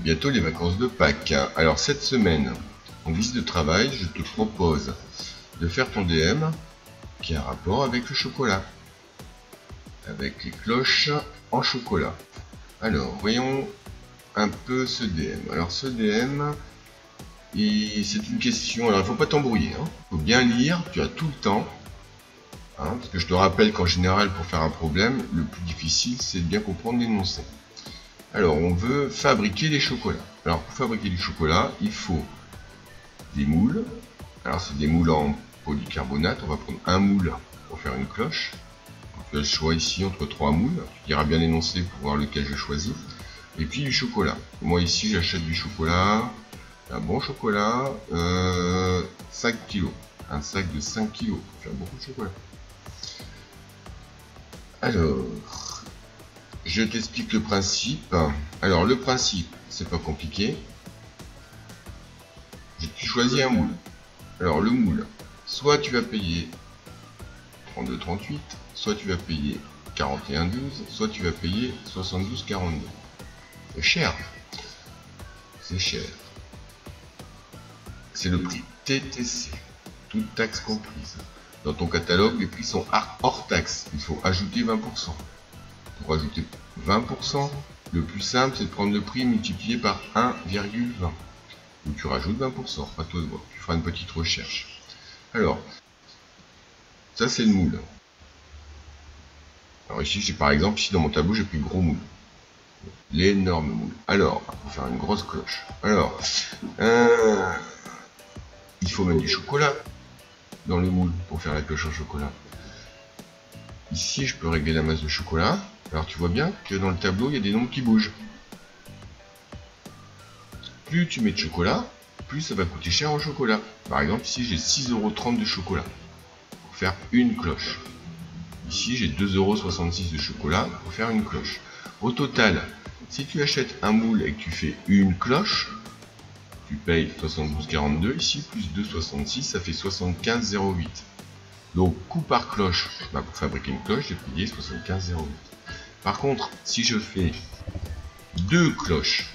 bientôt les vacances de Pâques. Alors cette semaine, en guise de travail, je te propose de faire ton DM qui a un rapport avec le chocolat, avec les cloches en chocolat. Alors voyons un peu ce DM. Alors ce DM, c'est une question, alors il ne faut pas t'embrouiller, il faut bien lire, tu as tout le temps. Parce que je te rappelle qu'en général, pour faire un problème, le plus difficile, c'est de bien comprendre l'énoncé. Alors, on veut fabriquer des chocolats. Alors, pour fabriquer du chocolat, il faut des moules. Alors, c'est des moules en polycarbonate. On va prendre un moule pour faire une cloche. Donc, tu as le choix ici entre 3 moules. Tu diras bien l'énoncé pour voir lequel je choisis. Et puis, du chocolat. Moi, ici, j'achète du chocolat. Un bon chocolat. 5 kg. Un sac de 5 kg pour faire beaucoup de chocolat. Alors, je t'explique le principe. Alors, le principe, c'est pas compliqué. Tu choisis un moule. Alors, le moule, soit tu vas payer 32,38, soit tu vas payer 41,12, soit tu vas payer 72,42. C'est cher. C'est cher. C'est le prix TTC, toute taxe comprise. Dans ton catalogue, les prix sont hors taxe. Il faut ajouter 20%. Pour ajouter 20%, le plus simple, c'est de prendre le prix multiplié par 1,20. Donc tu rajoutes 20%. À toi de voir. Tu feras une petite recherche. Alors, ça c'est le moule. Alors ici, j'ai par exemple, ici dans mon tableau, j'ai pris le gros moule. L'énorme moule. Alors, pour faire une grosse cloche. Alors, il faut mettre du chocolat dans le moule pour faire la cloche en chocolat. Ici, je peux régler la masse de chocolat. Alors, tu vois bien que dans le tableau, il y a des nombres qui bougent. Plus tu mets de chocolat, plus ça va coûter cher en chocolat. Par exemple, ici, j'ai 6,30 € de chocolat pour faire une cloche. Ici, j'ai 2,66 € de chocolat pour faire une cloche. Au total, si tu achètes un moule et que tu fais une cloche, tu payes 72,42 ici, plus 2,66, ça fait 75,08. Donc, coût par cloche, pour fabriquer une cloche, j'ai payé 75,08. Par contre, si je fais deux cloches,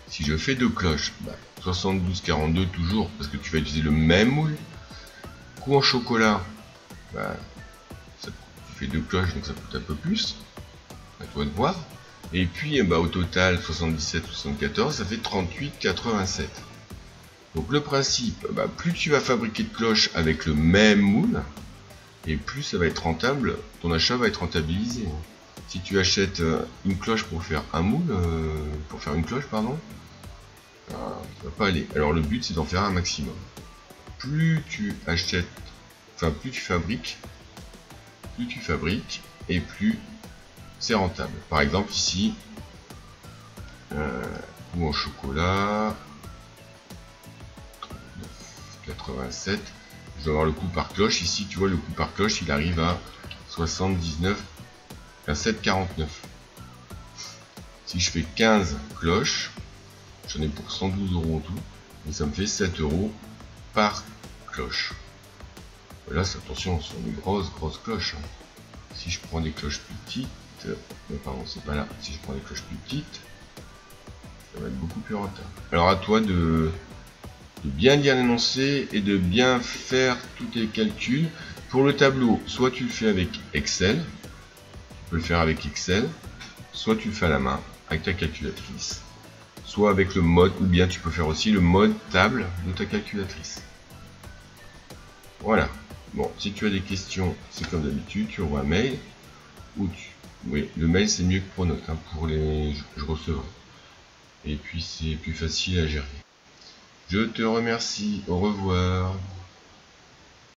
72,42 toujours, parce que tu vas utiliser le même moule. Coût en chocolat, tu fais deux cloches, donc ça coûte un peu plus. À toi de voir. Et puis, au total, 77,74, ça fait 38,87. Donc le principe, plus tu vas fabriquer de cloches avec le même moule, et plus ça va être rentable, ton achat va être rentabilisé. Si tu achètes une cloche pour faire un moule, pour faire une cloche, pardon, ça va pas aller. Alors le but c'est d'en faire un maximum. Plus tu achètes, plus tu fabriques, et plus c'est rentable. Par exemple ici, ou en chocolat, 87, je dois avoir le coût par cloche. Ici tu vois le coût par cloche, il arrive à 7,49. Si je fais 15 cloches, j'en ai pour 112 € en tout, et ça me fait 7 € par cloche. Là, attention, sur une grosse cloche. Si je prends des cloches plus petites, pardon, c'est pas là. Si je prends des cloches plus petites, ça va être beaucoup plus rentable. Alors à toi de bien lire l'énoncé et de bien faire tous tes calculs. Pour le tableau, soit tu le fais avec Excel, tu peux le faire avec Excel, soit tu le fais à la main avec ta calculatrice, soit avec le mode, ou bien tu peux faire aussi le mode table de ta calculatrice. Voilà. Bon, si tu as des questions, c'est comme d'habitude, tu envoies un mail, ou oui, le mail c'est mieux que Pronote, pour les, je recevrai. Et puis c'est plus facile à gérer. Je te remercie, au revoir.